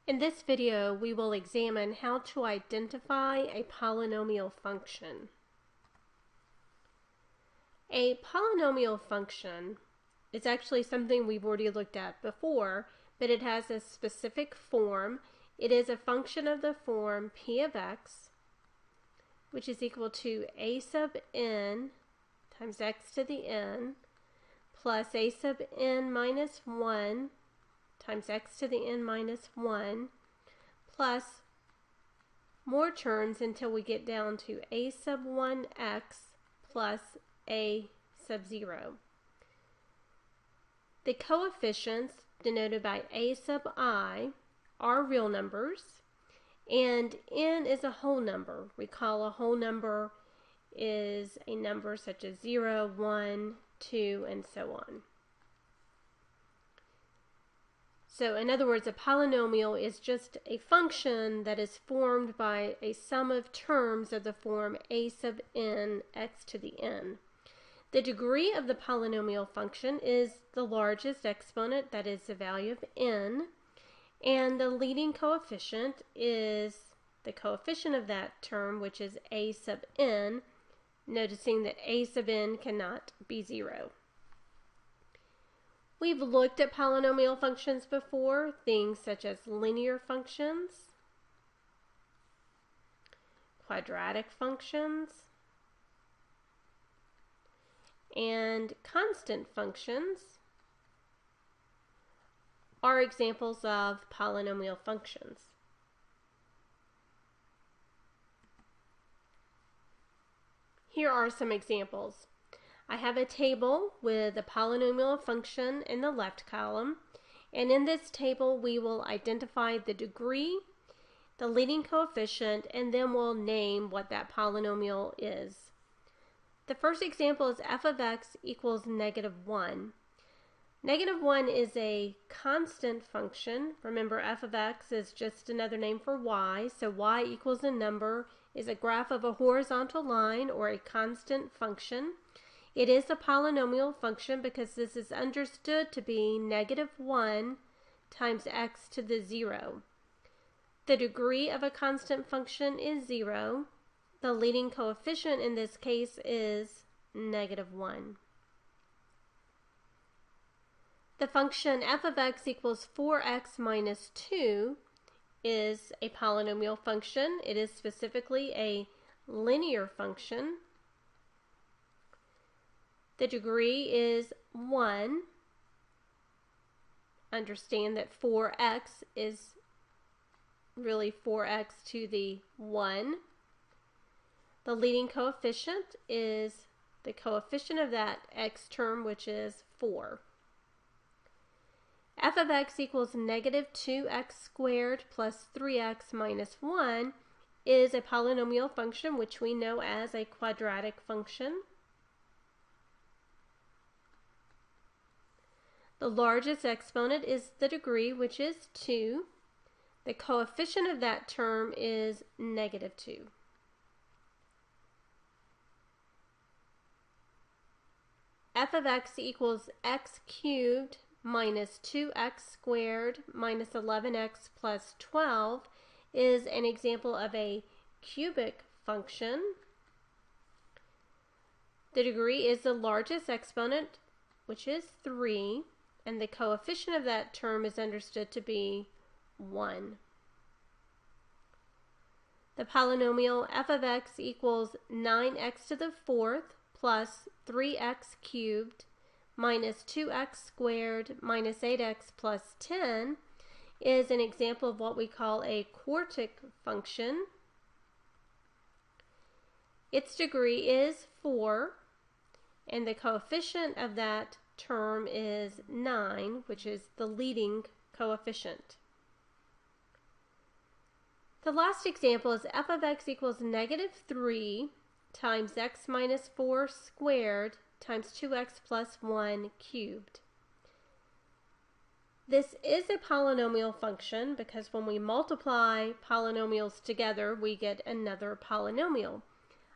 In this video, we will examine how to identify a polynomial function. A polynomial function is actually something we've already looked at before, but it has a specific form. It is a function of the form p of x, which is equal to a sub n times x to the n plus a sub n minus 1 times x to the n minus 1 plus more terms until we get down to a sub 1x plus a sub 0. The coefficients denoted by a sub I are real numbers, and n is a whole number. Recall a whole number is a number such as 0, 1, 2, and so on. So in other words, a polynomial is just a function that is formed by a sum of terms of the form a sub n x to the n. The degree of the polynomial function is the largest exponent, that is the value of n, and the leading coefficient is the coefficient of that term, which is a sub n, noticing that a sub n cannot be 0. We've looked at polynomial functions before, things such as linear functions, quadratic functions, and constant functions are examples of polynomial functions. Here are some examples. I have a table with a polynomial function in the left column, and in this table we will identify the degree, the leading coefficient, and then we'll name what that polynomial is. The first example is f of x equals -1. -1 is a constant function. Remember, f of x is just another name for y, so y equals a number is a graph of a horizontal line or a constant function. It is a polynomial function because this is understood to be -1 times x to the 0. The degree of a constant function is 0. The leading coefficient in this case is -1. The function f of x equals 4x minus 2 is a polynomial function. It is specifically a linear function. The degree is 1. Understand that 4x is really 4x to the 1. The leading coefficient is the coefficient of that x term, which is 4. f of x equals -2x squared plus 3x minus 1 is a polynomial function which we know as a quadratic function. The largest exponent is the degree, which is 2. The coefficient of that term is -2. f of x equals x cubed minus 2x squared minus 11x plus 12 is an example of a cubic function. The degree is the largest exponent, which is 3, and the coefficient of that term is understood to be 1. The polynomial f of x equals 9x to the 4th plus 3x cubed minus 2x squared minus 8x plus 10 is an example of what we call a quartic function. Its degree is 4, and the coefficient of that term is 9, which is the leading coefficient. The last example is f of x equals -3 times x minus 4 squared times 2x plus 1 cubed. This is a polynomial function because when we multiply polynomials together, we get another polynomial.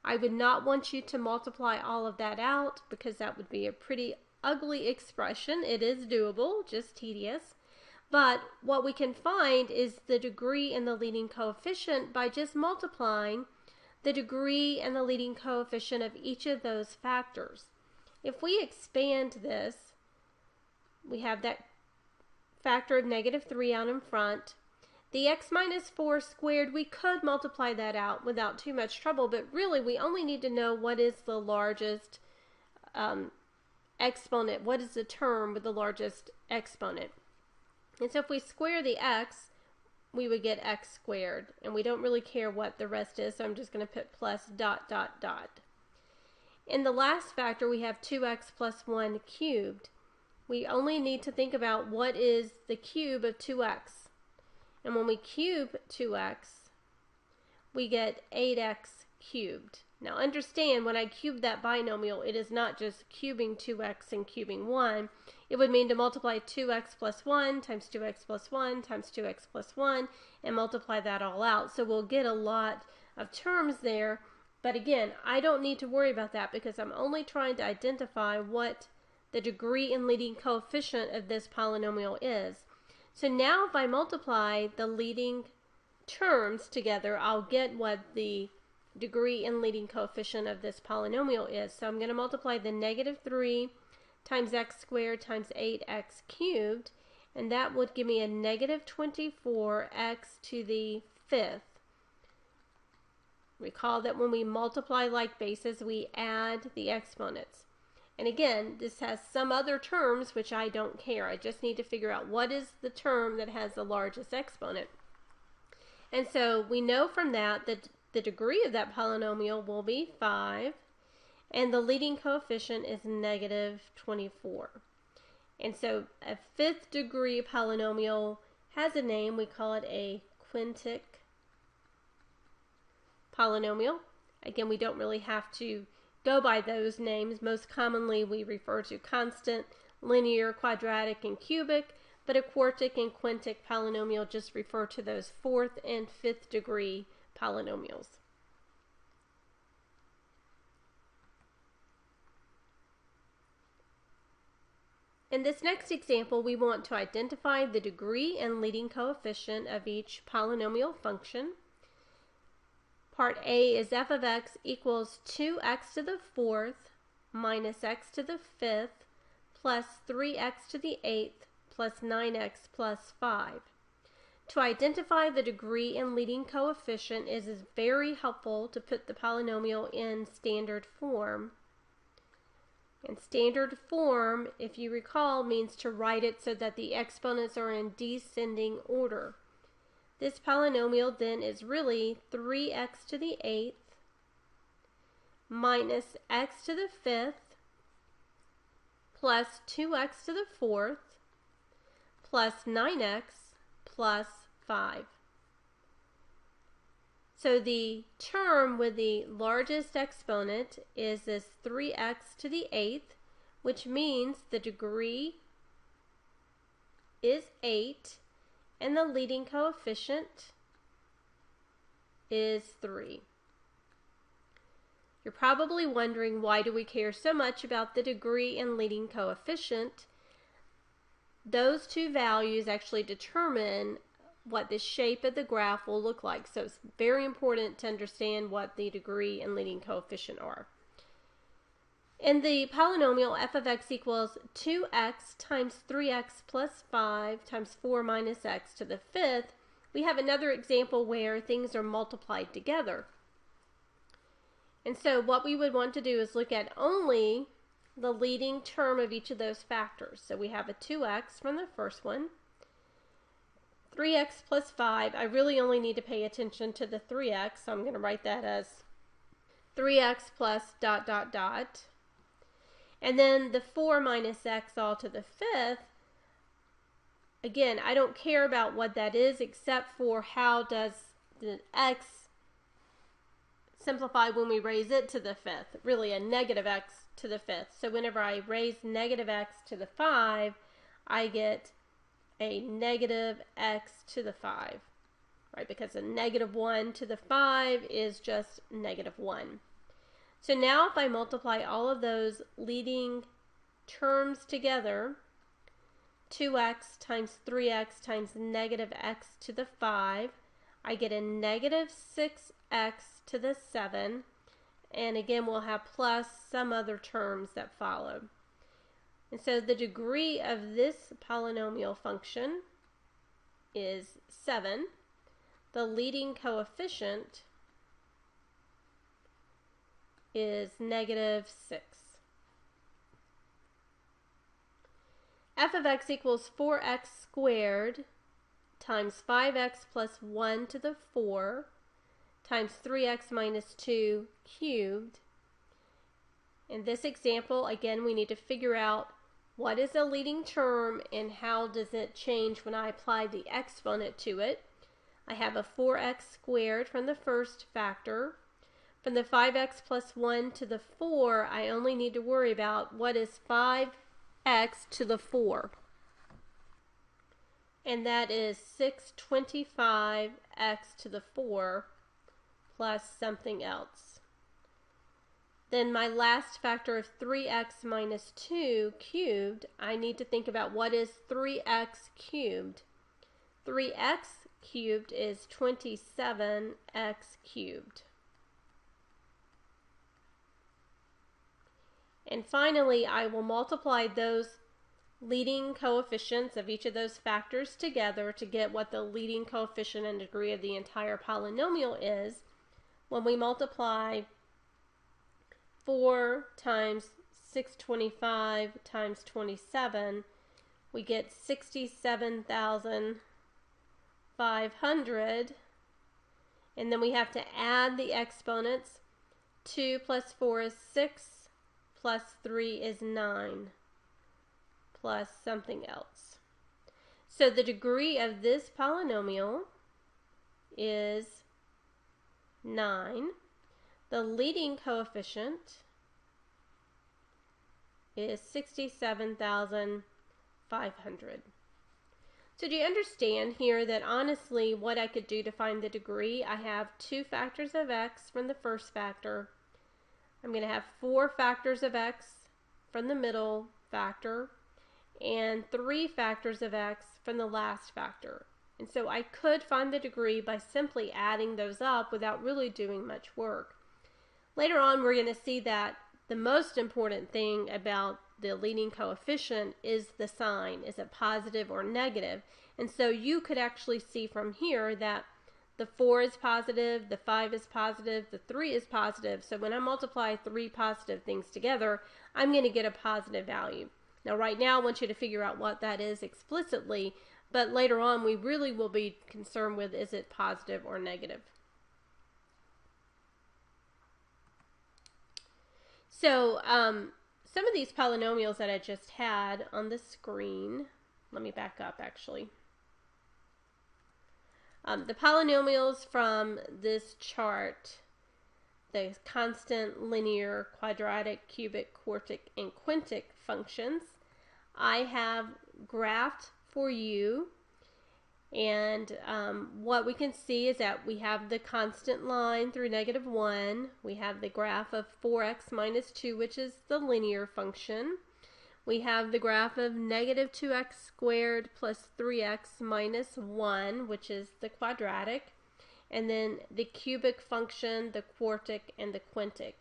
I would not want you to multiply all of that out because that would be a pretty ugly expression. It is doable, just tedious. But what we can find is the degree and the leading coefficient by just multiplying the degree and the leading coefficient of each of those factors. If we expand this, we have that factor of -3 out in front. The x minus 4 squared, we could multiply that out without too much trouble, but really we only need to know what is the largest exponent, what is the term with the largest exponent. And so if we square the x, we would get x squared, and we don't really care what the rest is, so I'm just going to put plus dot dot dot. In the last factor, we have 2x plus 1 cubed. We only need to think about what is the cube of 2x. And when we cube 2x, we get 8x cubed. Now understand, when I cube that binomial, it is not just cubing 2x and cubing 1. It would mean to multiply 2x plus 1 times 2x plus 1 times 2x plus 1 and multiply that all out. So we'll get a lot of terms there. But again, I don't need to worry about that because I'm only trying to identify what the degree and leading coefficient of this polynomial is. So now if I multiply the leading terms together, I'll get what the degree and leading coefficient of this polynomial is. So I'm going to multiply the -3 times x squared times 8x cubed, and that would give me a -24x to the 5th. Recall that when we multiply like bases, we add the exponents. And again, this has some other terms which I don't care. I just need to figure out what is the term that has the largest exponent. And so we know from that that the degree of that polynomial will be 5, and the leading coefficient is -24. And so a 5th degree polynomial has a name. We call it a quintic polynomial. Again, we don't really have to go by those names. Most commonly we refer to constant, linear, quadratic, and cubic, but a quartic and quintic polynomial just refer to those 4th and 5th degree polynomials. In this next example, we want to identify the degree and leading coefficient of each polynomial function. Part A is f of x equals 2x to the 4th minus x to the 5th plus 3x to the 8th plus 9x plus 5. To identify the degree and leading coefficient, it is very helpful to put the polynomial in standard form. And standard form, if you recall, means to write it so that the exponents are in descending order. This polynomial then is really 3x to the 8th minus x to the 5th plus 2x to the 4th plus 9x plus 5. So the term with the largest exponent is this 3x to the 8th, which means the degree is 8. And the leading coefficient is 3. You're probably wondering, why do we care so much about the degree and leading coefficient? Those two values actually determine what the shape of the graph will look like. So it's very important to understand what the degree and leading coefficient are. In the polynomial f of x equals 2x times 3x plus 5 times 4 minus x to the 5th, we have another example where things are multiplied together. And so what we would want to do is look at only the leading term of each of those factors. So we have a 2x from the first one, 3x plus 5. I really only need to pay attention to the 3x, so I'm going to write that as 3x plus dot dot dot. And then the 4 minus x all to the 5th, again, I don't care about what that is except for how does the x simplify when we raise it to the 5th, really a negative x to the 5th. So whenever I raise negative x to the 5, I get a negative x to the 5, right? Because a -1 to the 5 is just -1. So now if I multiply all of those leading terms together, 2x times 3x times negative x to the 5. I get a negative 6x to the 7. And again, we'll have plus some other terms that follow. And so the degree of this polynomial function is 7. The leading coefficient is negative 6. F of x equals 4x squared times 5x plus 1 to the 4 times 3x minus 2 cubed. In this example, again, we need to figure out what is a leading term and how does it change when I apply the exponent to it. I have a 4x squared from the first factor. From the 5x plus 1 to the 4, I only need to worry about what is 5x to the 4. And that is 625x to the 4 plus something else. Then my last factor of 3x minus 2 cubed, I need to think about what is 3x cubed. 3x cubed is 27x cubed. And finally, I will multiply those leading coefficients of each of those factors together to get what the leading coefficient and degree of the entire polynomial is. When we multiply 4 times 625 times 27, we get 67,500, and then we have to add the exponents. 2 plus 4 is 6, plus 3 is 9, plus something else. So the degree of this polynomial is 9. The leading coefficient is 67,500. So do you understand here that honestly what I could do to find the degree, I have 2 factors of x from the first factor. I'm going to have 4 factors of x from the middle factor and 3 factors of x from the last factor. And so I could find the degree by simply adding those up without really doing much work. Later on, we're going to see that the most important thing about the leading coefficient is the sign. Is it positive or negative? And so you could actually see from here that the 4 is positive, the 5 is positive, the 3 is positive. So when I multiply 3 positive things together, I'm going to get a positive value. Now right now I want you to figure out what that is explicitly, but later on we really will be concerned with is it positive or negative. So some of these polynomials that I just had on the screen, let me back up actually. The polynomials from this chart, the constant, linear, quadratic, cubic, quartic, and quintic functions, I have graphed for you. And what we can see is that we have the constant line through -1. We have the graph of 4x minus 2, which is the linear function. We have the graph of -2x squared plus 3x minus 1, which is the quadratic. And then the cubic function, the quartic, and the quintic.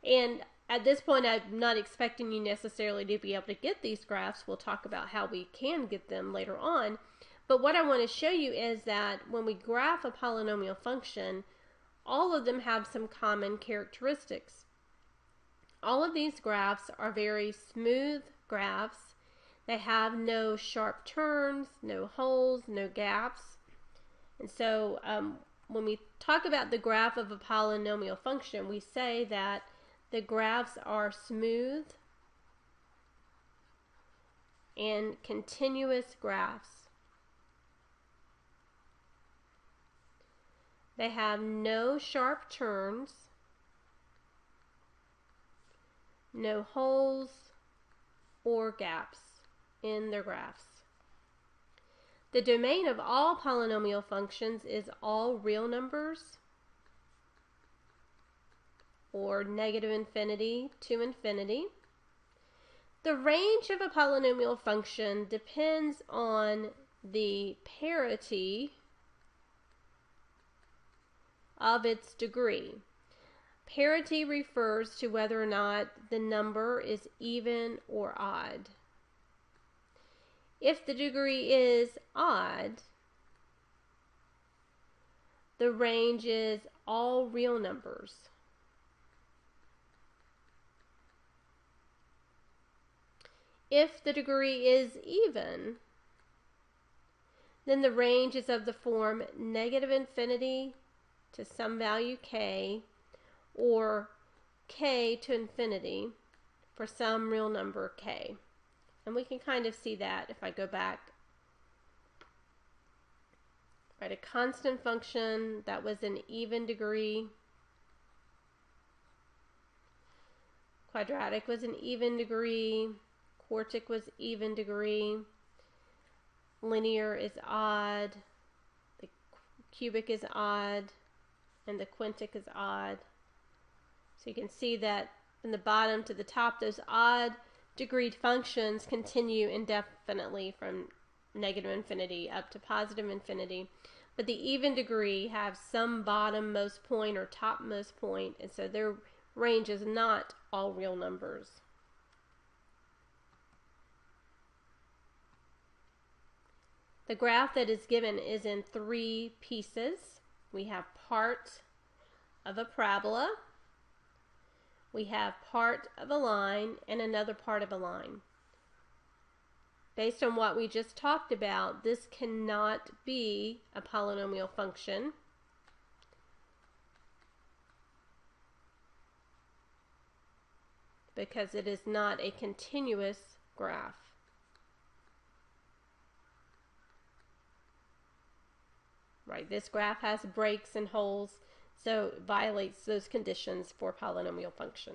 And at this point, I'm not expecting you necessarily to be able to get these graphs. We'll talk about how we can get them later on. But what I want to show you is that when we graph a polynomial function, all of them have some common characteristics. All of these graphs are very smooth graphs. They have no sharp turns, no holes, no gaps. And so when we talk about the graph of a polynomial function, we say that the graphs are smooth and continuous graphs. They have no sharp turns, no holes or gaps in their graphs. The domain of all polynomial functions is all real numbers, or -∞ to infinity. The range of a polynomial function depends on the parity of its degree. Parity refers to whether or not the number is even or odd. If the degree is odd, the range is all real numbers. If the degree is even, then the range is of the form negative infinity to some value k, or k to infinity for some real number k. And we can kind of see that if I go back. Right, a constant function that was an even degree. Quadratic was an even degree. Quartic was even degree. Linear is odd. The cubic is odd. And the quintic is odd. So you can see that from the bottom to the top, those odd degreed functions continue indefinitely from negative infinity up to positive infinity. But the even degree have some bottommost point or topmost point, and so their range is not all real numbers. The graph that is given is in 3 pieces. We have part of a parabola, we have part of a line, and another part of a line. Based on what we just talked about, this cannot be a polynomial function because it is not a continuous graph. Right, this graph has breaks and holes, so it violates those conditions for polynomial function.